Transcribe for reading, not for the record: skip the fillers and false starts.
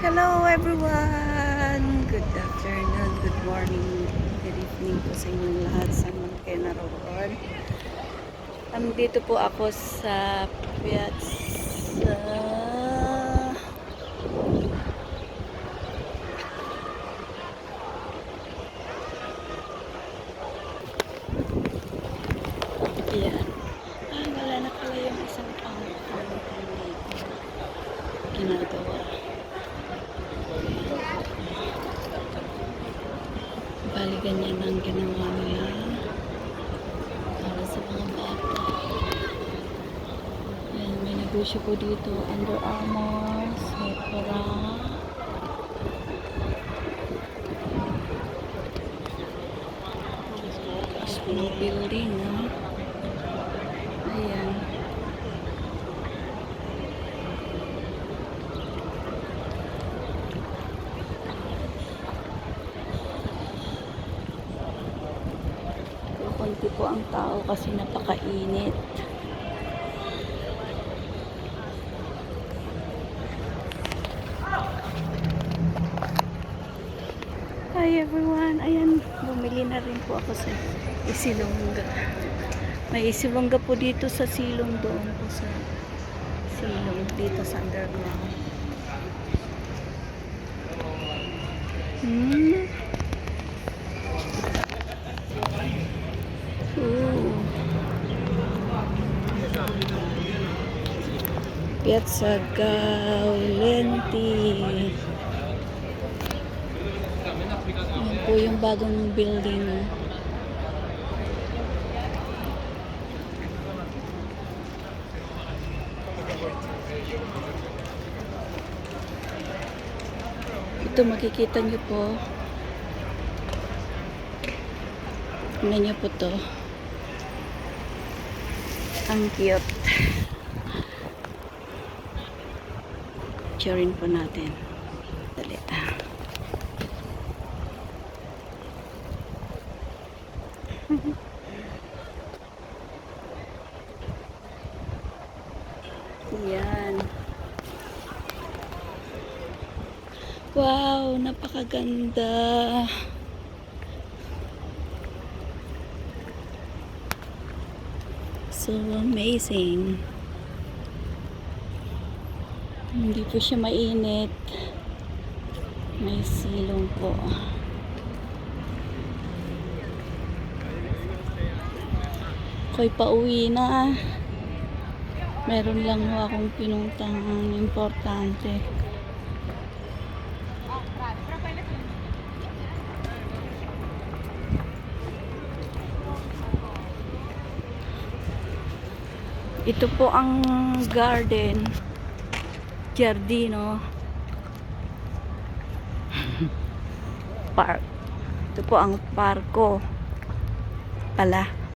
Hello everyone! Good afternoon, good morning, good evening po sa inyong lahat sa man kayo naroon. Dito po ako sa Piazza Ayan. Wala na pala yung isang ginagawa. Bali ganyan ang ginawa nila para sa mga bata. Ayan, may negosyo po dito. Under Armour, Sephora. Tapos mga building, no? Ayan. Konti po ang tao kasi napakainit. Hi everyone! Ayan, bumili na rin po ako sa Isilongga. May Isilongga po dito sa Silong, doon po sa Silong, dito sa underground. Piazza Gaulenti. Yan po yung bagong building. Ito makikita nyo po. Tingnan nyo po to. Ang cute. Picturein po natin. Dali. Yan. Wow, napakaganda. So amazing. Hindi po siya mainit. May silong po. Ako'y pauwi na. Meron lang ho akong pinuntang importante. Ito po ang garden. Giardino Park. Ito po ang parko pala.